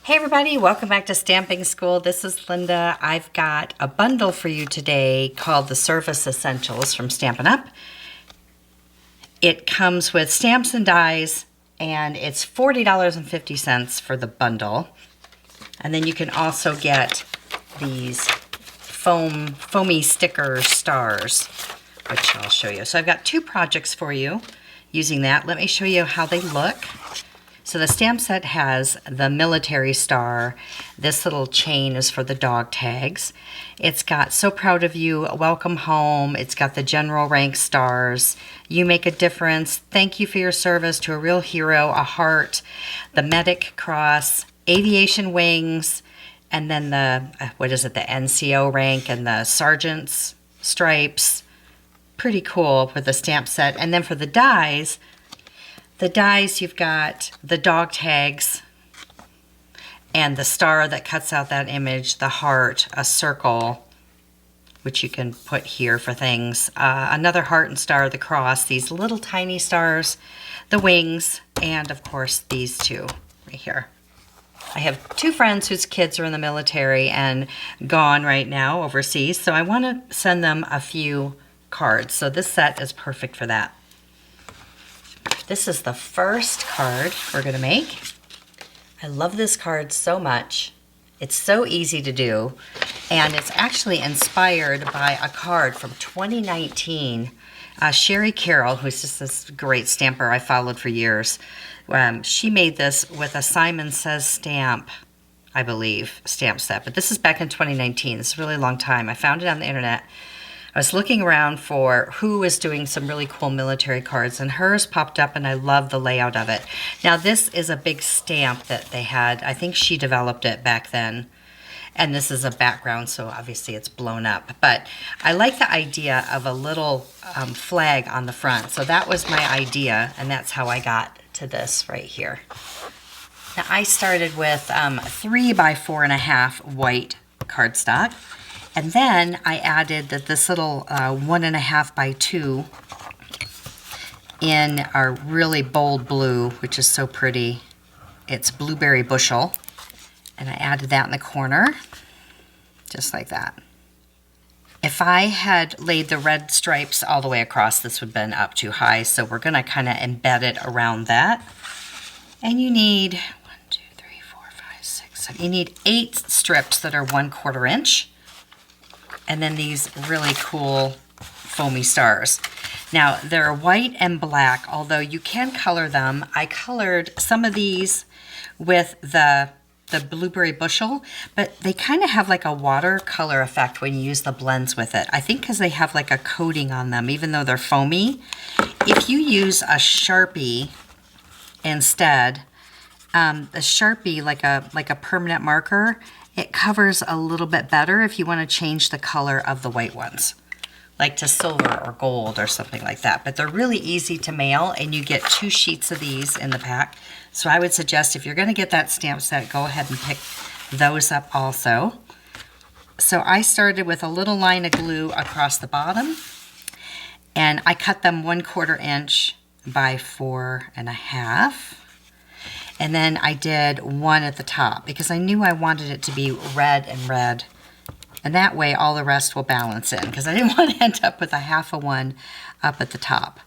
Hey everybody, welcome back to Stamping School. This is Linda. I've got a bundle for you today called the Service Essentials from Stampin' Up. It comes with stamps and dies, and it's $40.50 for the bundle. And then you can also get these foamy sticker stars, which I'll show you. So I've got two projects for you using that. Let me show you how they look. So the stamp set has the military star. This little chain is for the dog tags. It's got So Proud of You, Welcome Home. It's got the general rank stars. You make a difference. Thank you for your service to a real hero, a heart, the medic cross, aviation wings, and then the, the NCO rank and the sergeant's stripes. Pretty cool with the stamp set. And then for the dies, you've got the dog tags and the star that cuts out that image, the heart, a circle, which you can put here for things, another heart and star, the cross, these little tiny stars, the wings, and of course these two right here. I have two friends whose kids are in the military and gone right now overseas, so I want to send them a few cards. So this set is perfect for that. This is the first card we're going to make. I love this card so much. It's so easy to do, and it's actually inspired by a card from 2019. Sherry Carroll, who's just this great stamper I followed for years, she made this with a Simon Says stamp, I believe, stamp set. But this is back in 2019. This is a really long time. I found it on the internet. I was looking around for who was doing some really cool military cards, and hers popped up, and I love the layout of it. Now, this is a big stamp that they had. I think she developed it back then, and this is a background, so obviously it's blown up. But I like the idea of a little flag on the front, so that was my idea, and that's how I got to this right here. Now, I started with 3 by 4.5 white cardstock. And then I added this little 1.5 by 2 in our really bold blue, which is so pretty. It's Blueberry Bushel. And I added that in the corner, just like that. If I had laid the red stripes all the way across, this would have been up too high. So we're going to kind of embed it around that. And you need 1, 2, 3, 4, 5, 6, 7. You need 8 strips that are 1/4 inch. And then these really cool foamy stars. Now, they're white and black, although you can color them. I colored some of these with the Blueberry Bushel, but they kind of have like a watercolor effect when you use the blends with it. I think because they have like a coating on them, even though they're foamy. If you use a Sharpie instead, a Sharpie, like a permanent marker, it covers a little bit better if you want to change the color of the white ones, like to silver or gold or something like that. But they're really easy to mail, and you get 2 sheets of these in the pack. So I would suggest if you're going to get that stamp set, go ahead and pick those up also. So I started with a little line of glue across the bottom, and I cut them 1/4 inch by 4.5. And then I did 1 at the top because I knew I wanted it to be red and red. And that way all the rest will balance in, because I didn't want to end up with a 1/2 one up at the top.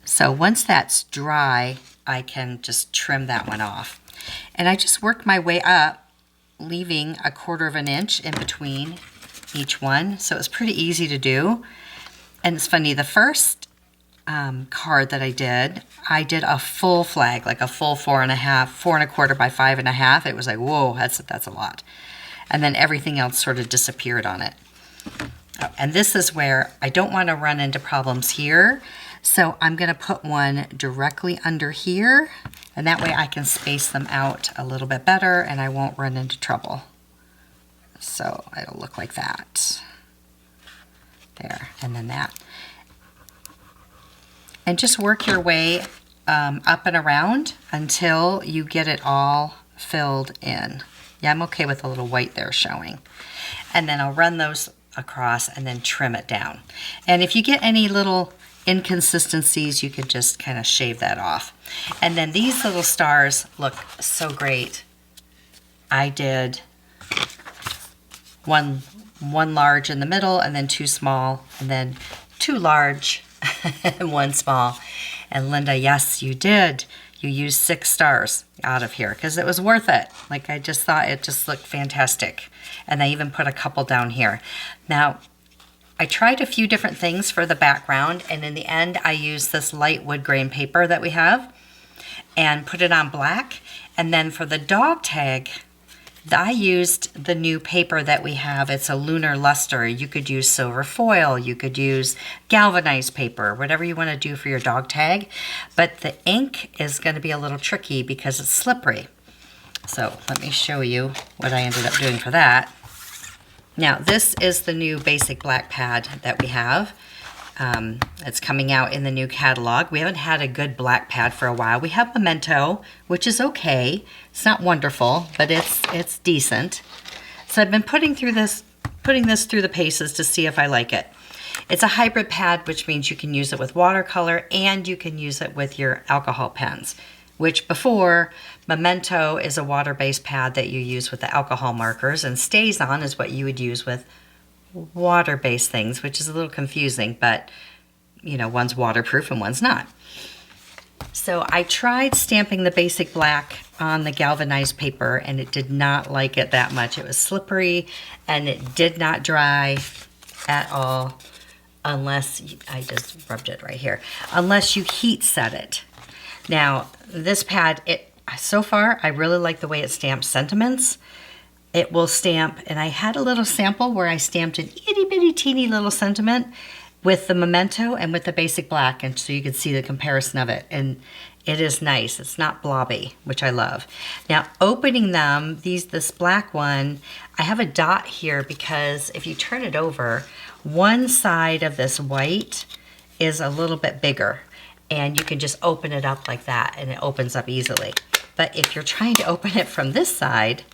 So once that's dry, I can just trim that one off. And I just worked my way up, leaving 1/4 inch in between each one. So it's pretty easy to do. And it's funny, the first card that I did a full flag, like a full 4.25 by 5.5. It was like, whoa, that's a lot. And then everything else sort of disappeared on it. And this is where I don't want to run into problems here. So I'm going to put one directly under here, and that way I can space them out a little bit better and I won't run into trouble. So it'll look like that. There, and then that. And just work your way up and around until you get it all filled in. Yeah, I'm okay with a little white there showing. And then I'll run those across and then trim it down. And if you get any little inconsistencies, you can just kind of shave that off. And then these little stars look so great I did one large in the middle, and then 2 small, and then 2 large and 1 small. And Linda, yes, you did. You used 6 stars out of here because it was worth it. Like, I just thought it just looked fantastic. And I even put a couple down here. Now, I tried a few different things for the background, and in the end, I used this light wood grain paper that we have and put it on black. And then for the dog tag, I used the new paper that we have. It's a lunar luster. You could use silver foil. You could use galvanized paper, whatever you want to do for your dog tag. But the ink is going to be a little tricky because it's slippery. So let me show you what I ended up doing for that. Now, this is the new basic black pad that we have. It's coming out in the new catalog. We haven't had a good black pad for a while. We have Memento, which is okay. It's not wonderful, but it's decent. So I've been putting this through the paces to see if I like it. It's a hybrid pad, which means you can use it with watercolor and you can use it with your alcohol pens, which before, Memento is a water-based pad that you use with the alcohol markers, and StazOn is what you would use with water-based things, which is a little confusing, but you know, one's waterproof and one's not. So I tried stamping the basic black on the galvanized paper, and it did not like it that much. It was slippery and it did not dry at all unless, I just rubbed it right here, unless you heat set it. Now, this pad, so far, I really like the way it stamps sentiments. It will stamp, and I had a little sample where I stamped an itty bitty teeny little sentiment with the Memento and with the basic black, and so you can see the comparison of it. And it is nice. It's not blobby, which I love. Now, opening them, this black one, I have a dot here because if you turn it over, one side of this white is a little bit bigger, and you can just open it up like that, and it opens up easily. But if you're trying to open it from this side,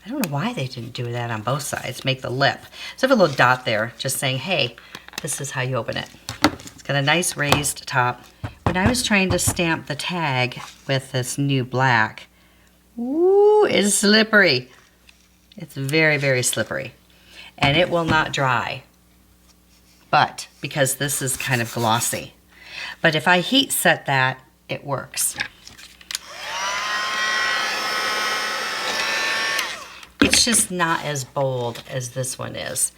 I don't know why they didn't do that on both sides, make the lip. So I have a little dot there just saying, hey, this is how you open it. It's got a nice raised top. When I was trying to stamp the tag with this new black, ooh, it's slippery. It's very, very slippery. And it will not dry, but because this is kind of glossy. But if I heat set that, it works. It's just not as bold as this one is.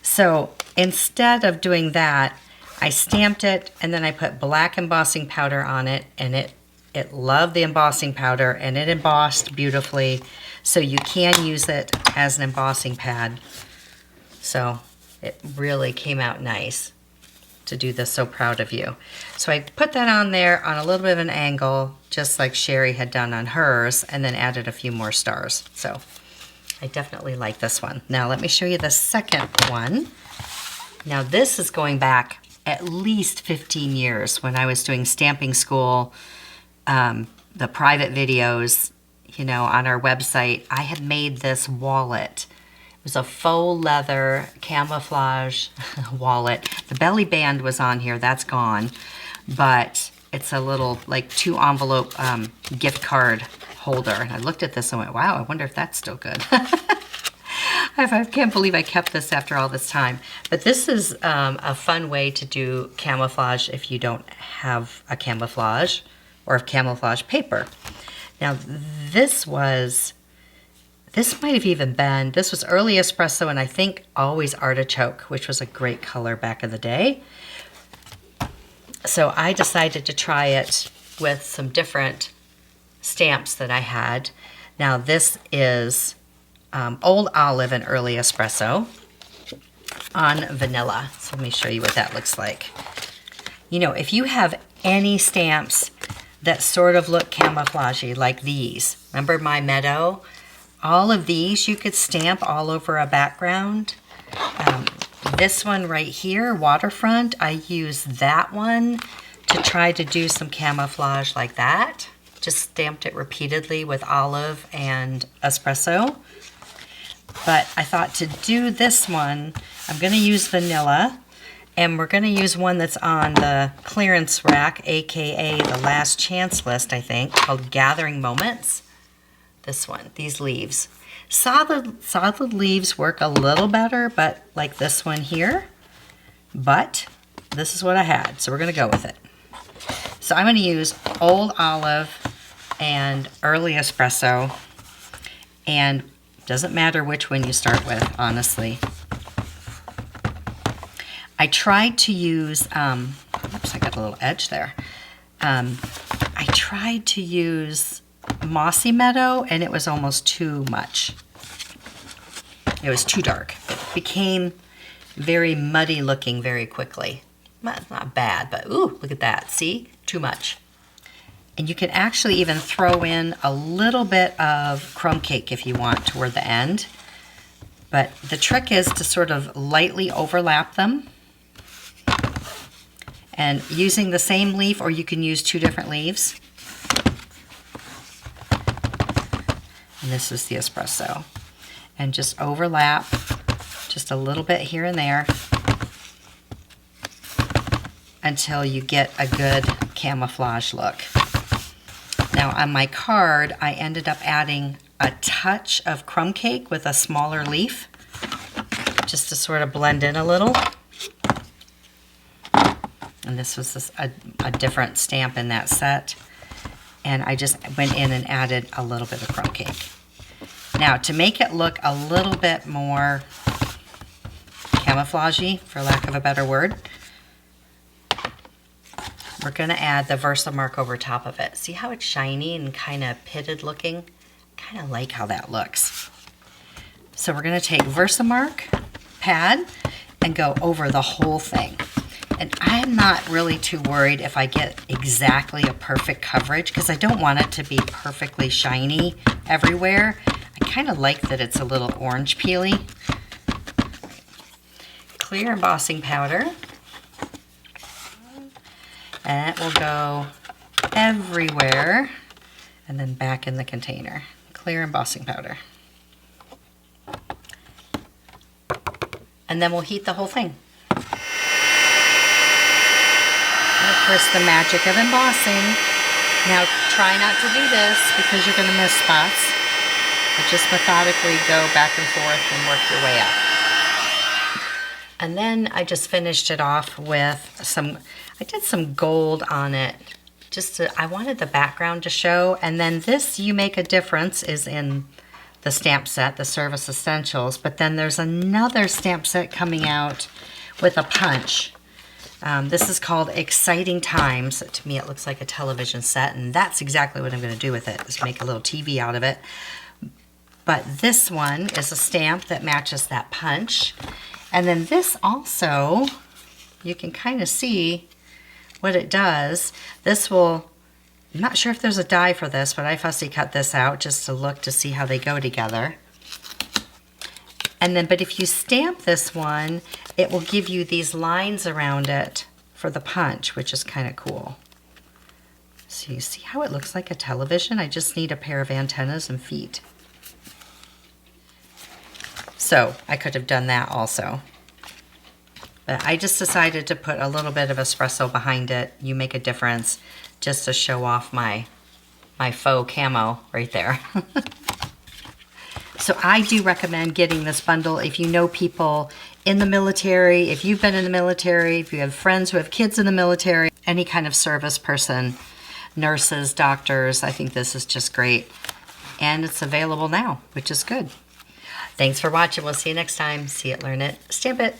So instead of doing that, I stamped it and then I put black embossing powder on it, and it loved the embossing powder and it embossed beautifully. So you can use it as an embossing pad. So it really came out nice to do this. So proud of you. So I put that on there on a little bit of an angle, just like Sherry had done on hers, and then added a few more stars. So I definitely like this one. Now let me show you the second one. Now this is going back at least 15 years when I was doing stamping school, the private videos, you know, on our website. I had made this wallet. It was a faux leather camouflage wallet. The belly band was on here, that's gone. But it's a little like 2 envelope gift card holder. And I looked at this and went, wow, I wonder if that's still good. I can't believe I kept this after all this time. But this is a fun way to do camouflage if you don't have a camouflage or camouflage paper. Now this might have even been, this was early espresso, and I think always artichoke, which was a great color back in the day. So I decided to try it with some different stamps that I had. Now this is Old Olive and Early Espresso on vanilla. So let me show you what that looks like. You know, if you have any stamps that sort of look camouflagey like these, remember my Meadow? All of these you could stamp all over a background. This one right here, Waterfront, I used that one to try to do some camouflage like that. Just stamped it repeatedly with olive and espresso. But I thought to do this one, I'm going to use vanilla, and we're going to use one that's on the clearance rack, aka the last chance list, I think, called Gathering Moments. This one, these leaves. Solid leaves work a little better, but like this one here. But this is what I had, so we're gonna go with it. So I'm gonna use Old Olive and Early Espresso, and doesn't matter which one you start with, honestly. I tried to use, oops, I got a little edge there. I tried to use Mossy Meadow, and it was almost too much. It was too dark. It became very muddy looking very quickly. Not bad, but ooh, look at that. See? Too much. And you can actually even throw in a little bit of crumb cake if you want toward the end. But the trick is to sort of lightly overlap them. And using the same leaf, or you can use 2 different leaves. And this is the espresso. And just overlap just a little bit here and there until you get a good camouflage look. Now on my card, I ended up adding a touch of crumb cake with a smaller leaf, just to sort of blend in a little. And this was a different stamp in that set. And I just went in and added a little bit of crumb cake. Now to make it look a little bit more camouflagey, for lack of a better word, we're gonna add the Versamark over top of it. See how it's shiny and kind of pitted looking? Kind of like how that looks. So we're gonna take Versamark pad and go over the whole thing. And I'm not really too worried if I get exactly a perfect coverage, because I don't want it to be perfectly shiny everywhere. I kind of like that it's a little orange peely. Clear embossing powder. And it will go everywhere and then back in the container. Clear embossing powder. And then we'll heat the whole thing. And of course, the magic of embossing. Now try not to do this because you're going to miss spots. But just methodically go back and forth and work your way up. And then I just finished it off with I did some gold on it. I wanted the background to show. And then this You Make a Difference is in the stamp set, the Service Essentials. But then there's another stamp set coming out with a punch. This is called Exciting Times. To me, it looks like a television set, and that's exactly what I'm going to do with it, is make a little TV out of it. But this one is a stamp that matches that punch. And then this also, you can kind of see what it does. This will, I'm not sure if there's a die for this, but I fussy cut this out just to look to see how they go together. And then, but if you stamp this one, it will give you these lines around it for the punch, which is kind of cool. So you see how it looks like a television? I just need a pair of antennas and feet. So I could have done that also. But I just decided to put a little bit of espresso behind it. You Make a Difference, just to show off my faux camo right there. So I do recommend getting this bundle if you know people in the military, if you've been in the military, if you have friends who have kids in the military, any kind of service person, nurses, doctors. I think this is just great. And it's available now, which is good. Thanks for watching. We'll see you next time. See it, learn it, stamp it.